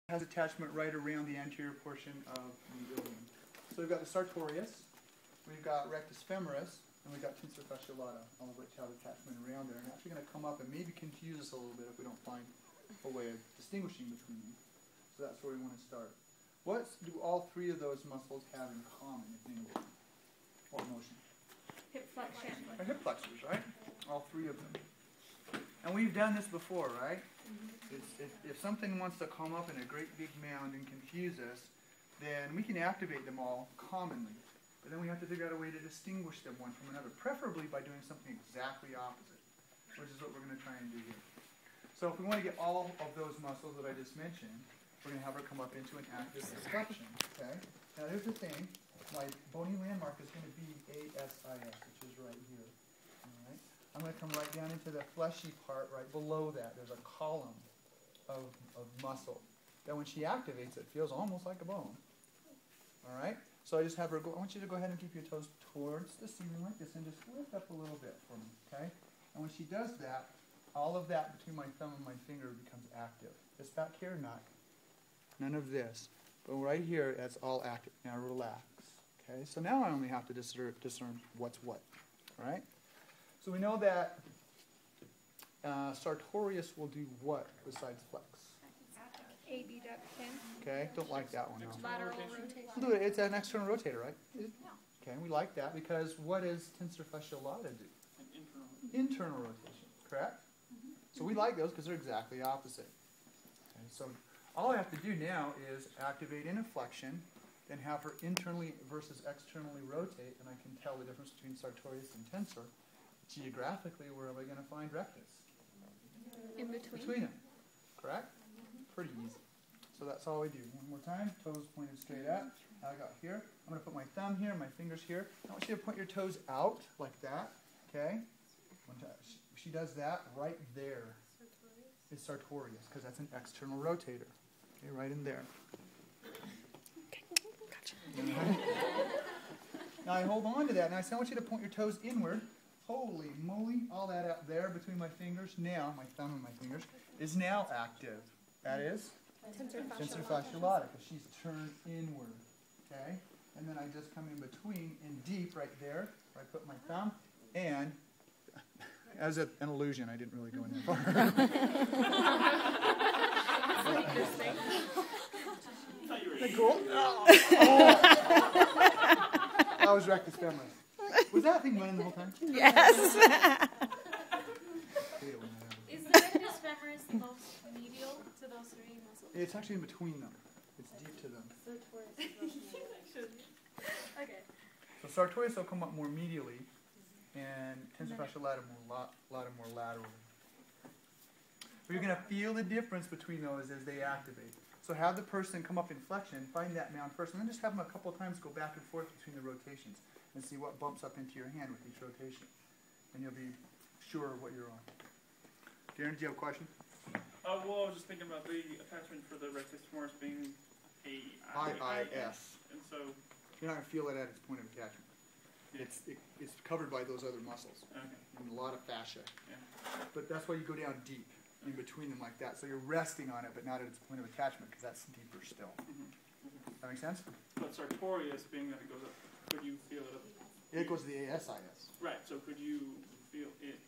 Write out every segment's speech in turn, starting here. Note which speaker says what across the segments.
Speaker 1: has attachment right around the anterior portion of the ilium. So we've got the sartorius, we've got rectus femoris, and we've got tensor fasciolata, all of which have attachment around there. And actually going to come up and maybe confuse us a little bit if we don't find a way of distinguishing between them. So that's where we want to start. What do all three of those muscles have in common, if anything? What motion?
Speaker 2: Hip flexion.
Speaker 1: Our hip flexors, right? All three of them. And we've done this before, right? If something wants to come up in a great big mound and confuse us, then we can activate them all commonly. But then we have to figure out a way to distinguish them one from another, preferably by doing something exactly opposite, which is what we're going to try and do here. So if we want to get all of those muscles that I just mentioned, we're going to have her come up into an active flexion. Okay? Now here's the thing. My bony landmark is going to be ASIS, which is right here. All right? I'm going to come right down into the fleshy part right below that. There's a column of muscle that when she activates, it feels almost like a bone. All right? So I just have her go, I want you to go ahead and keep your toes towards the ceiling like this and just lift up a little bit for me, okay? And when she does that, all of that between my thumb and my finger becomes active. This back here, not. None of this. But right here, that's all active. Now relax, okay? So now I only have to discern what's what, all right? So we know that sartorius will do what besides flex?
Speaker 2: Abduction.
Speaker 1: Okay, don't like that one. No.
Speaker 2: Lateral rotation.
Speaker 1: We'll do it. It's an external rotator, right? Okay, we like that because what does tensor fasciolata do? Internal rotation, correct? So we like those because they're exactly opposite. Okay, so all I have to do now is activate in a flexion, then have her internally versus externally rotate, and I can tell the difference between sartorius and tensor. Geographically, where am I going to find rectus?
Speaker 2: In between.
Speaker 1: Between them, correct? Pretty easy. So that's all we do. One more time, toes pointed straight up. Now I got here. I'm going to put my thumb here, my fingers here. I want you to point your toes out like that, okay? She does that right there. It's sartorius because that's an external rotator. Okay, right in there. Gotcha. Now I hold on to that. Now I want you to point your toes inward. Holy moly, all that out there between my fingers, now, my thumb and my fingers, is now active. That is? Tensor fasciolata, because she's turned inward. Okay? And then I just come in between and deep right there, where I put my thumb, and as an illusion, I didn't really go in that far. Isn't cool? That was rectus femoris. Was that thing running the whole time?
Speaker 3: Yes.
Speaker 2: Is the rectus femoris the most medial to those three muscles?
Speaker 1: It's actually in between them. It's deep to them.
Speaker 2: Okay.
Speaker 1: So sartorius will come up more medially, and tensor fasciolata more laterally. But you're going to feel the difference between those as they activate. So have the person come up in flexion, find that mound first, and then just have them a couple of times go back and forth between the rotations and see what bumps up into your hand with each rotation. And you'll be sure of what you're on. Darren, did you have a question?
Speaker 4: Well, I was just thinking about the attachment for the rectus femoris being
Speaker 1: IIS.
Speaker 4: And so
Speaker 1: You're not going to feel it at its point of attachment.
Speaker 4: Yeah.
Speaker 1: It's covered by those other muscles and a lot of fascia.
Speaker 4: Yeah.
Speaker 1: But that's why you go down deep in between them like that. So you're resting on it, but not at its point of attachment, because that's deeper still. That make sense?
Speaker 4: But sartorius being that it goes up, could you feel it up?
Speaker 1: It goes to the ASIS.
Speaker 4: Right, so could you feel it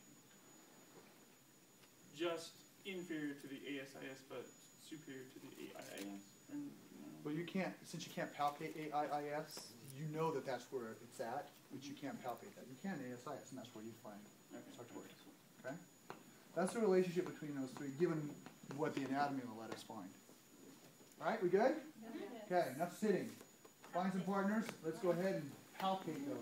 Speaker 4: just inferior to the ASIS but superior to the AIIS?
Speaker 1: Well, you can't, since you can't palpate AIIS, you know that that's where it's at, but you can't palpate that. You can ASIS, and that's where you find sartorius. Okay? That's the relationship between those three, given what the anatomy will let us find. All right, we good? Okay, enough sitting. Find some partners. Let's go ahead and palpate those.